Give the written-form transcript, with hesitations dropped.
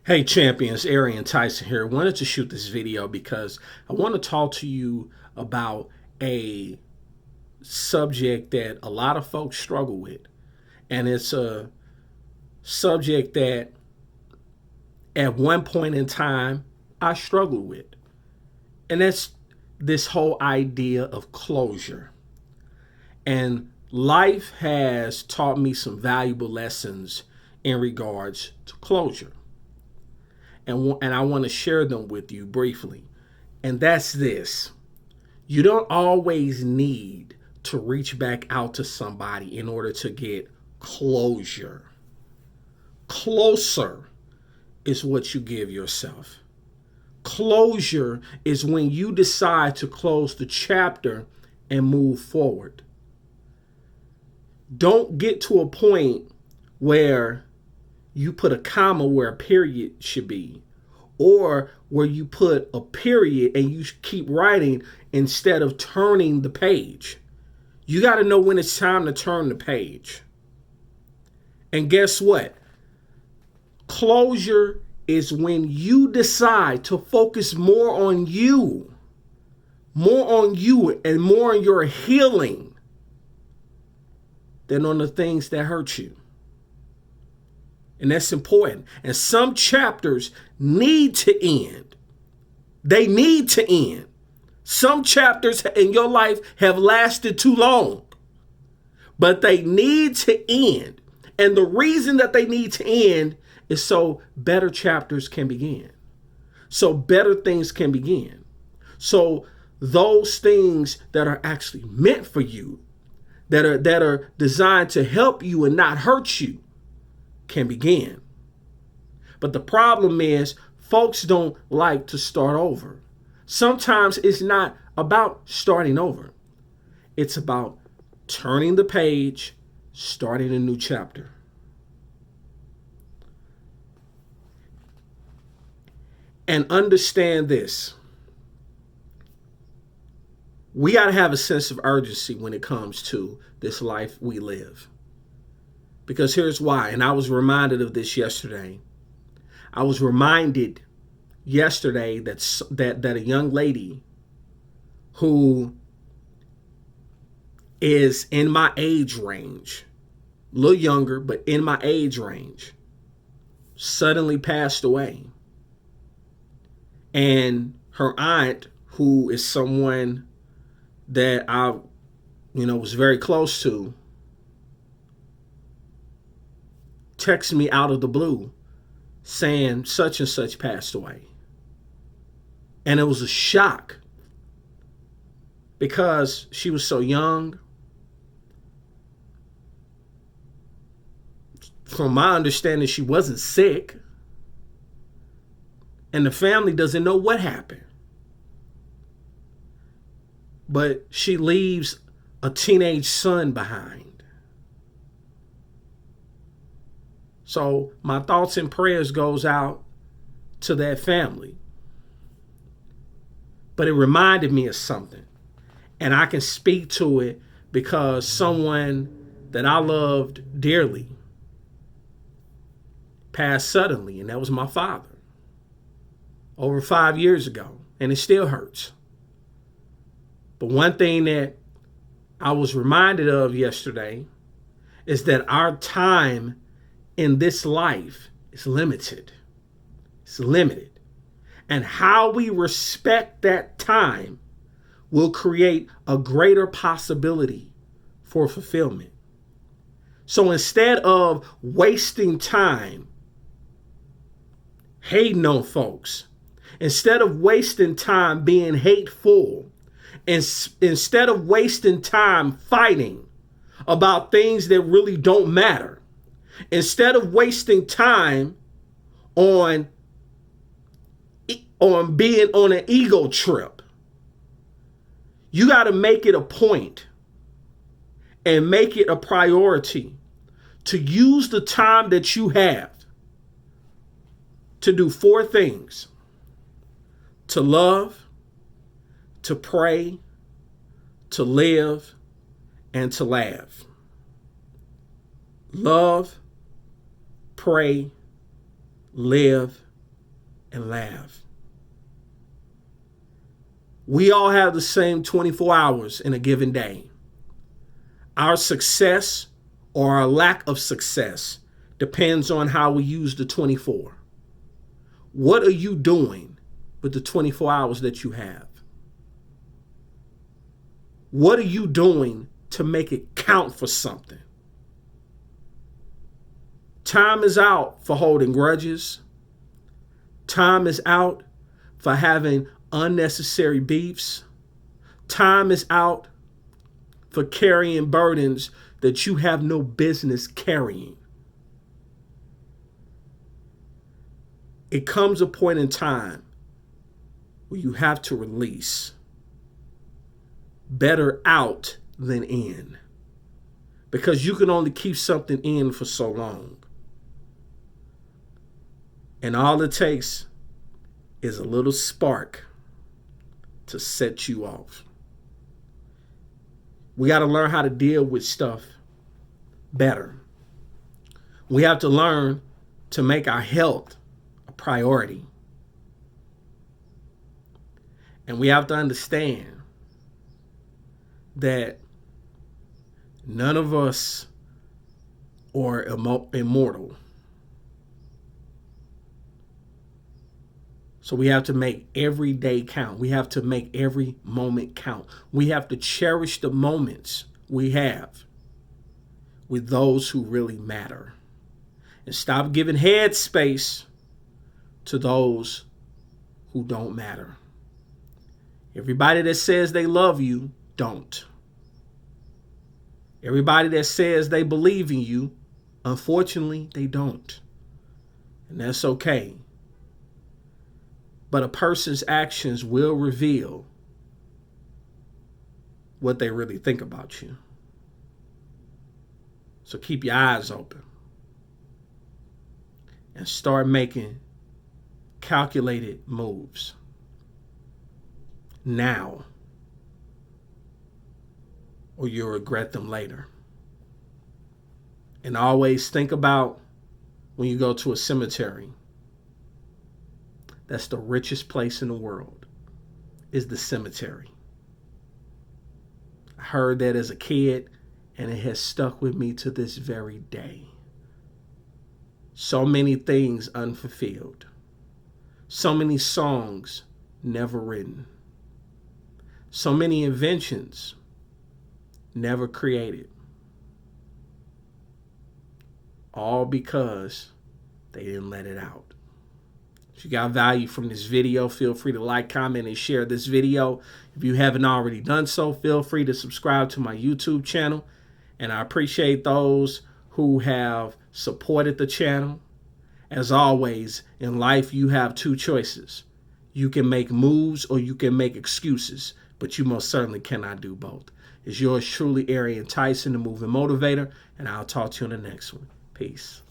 Hey champions, Arian, Tyson here. I wanted to shoot this video because I want to talk to you about a subject that a lot of folks struggle with. And it's a subject that at one point in time I struggled with. And that's this whole idea of closure. And life has taught me some valuable lessons in regards to closure. And I want to share them with you briefly. And that's this. You don't always need to reach back out to somebody in order to get closure. Closer is what you give yourself. Closure is when you decide to close the chapter and move forward. Don't get to a point where you put a comma where a period should be, or where you put a period and you keep writing instead of turning the page. You got to know when it's time to turn the page. And guess what? Closure is when you decide to focus more on you and more on your healing than on the things that hurt you. And that's important. And some chapters need to end. They need to end. Some chapters in your life have lasted too long, but they need to end. And the reason that they need to end is so better chapters can begin. So better things can begin. So those things that are actually meant for you, that are designed to help you and not hurt you, can begin. But the problem is folks don't like to start over. Sometimes it's not about starting over. It's about turning the page, starting a new chapter. And understand this. We got to have a sense of urgency when it comes to this life we live. Because here's why, and I was reminded of this yesterday. I was reminded yesterday that a young lady who is in my age range, a little younger, but in my age range, suddenly passed away. And her aunt, who is someone that I, was very close to, texted me out of the blue saying such and such passed away. And it was a shock because she was so young. From my understanding, she wasn't sick. And the family doesn't know what happened. But she leaves a teenage son behind. So my thoughts and prayers goes out to that family. But it reminded me of something. And I can speak to it because someone that I loved dearly passed suddenly, and that was my father. Over 5 years ago, and it still hurts. But one thing that I was reminded of yesterday is that our time in this life is limited. It's limited. And how we respect that time will create a greater possibility for fulfillment. So instead of wasting time hating on folks, instead of wasting time being hateful, instead of wasting time fighting about things that really don't matter, instead of wasting time on being on an ego trip, you got to make it a point and make it a priority to use the time that you have to do 4 things: to love, to pray, to live, and to laugh. Love, pray, live, and laugh. We all have the same 24 hours in a given day. Our success or our lack of success depends on how we use the 24. What are you doing with the 24 hours that you have? What are you doing to make it count for something? Time is out for holding grudges. Time is out for having unnecessary beefs. Time is out for carrying burdens that you have no business carrying. It comes a point in time where you have to release. Better out than in. Because you can only keep something in for so long. And all it takes is a little spark to set you off. We got to learn how to deal with stuff better. We have to learn to make our health a priority. And we have to understand that none of us are immortal. So we have to make every day count. We have to make every moment count. We have to cherish the moments we have with those who really matter. And stop giving head space to those who don't matter. Everybody that says they love you, don't. Everybody that says they believe in you, unfortunately, they don't. And that's okay. But a person's actions will reveal what they really think about you. So keep your eyes open and start making calculated moves now, or you'll regret them later. And always think about when you go to a cemetery. That's the richest place in the world, is the cemetery. I heard that as a kid, and it has stuck with me to this very day. So many things unfulfilled. So many songs never written. So many inventions never created. All because they didn't let it out. If you got value from this video, feel free to like, comment, and share this video. If you haven't already done so, feel free to subscribe to my YouTube channel. And I appreciate those who have supported the channel. As always, in life, you have two choices. You can make moves or you can make excuses, but you most certainly cannot do both. It's yours truly, Arian Tyson, the Moving Motivator, and I'll talk to you in the next one. Peace.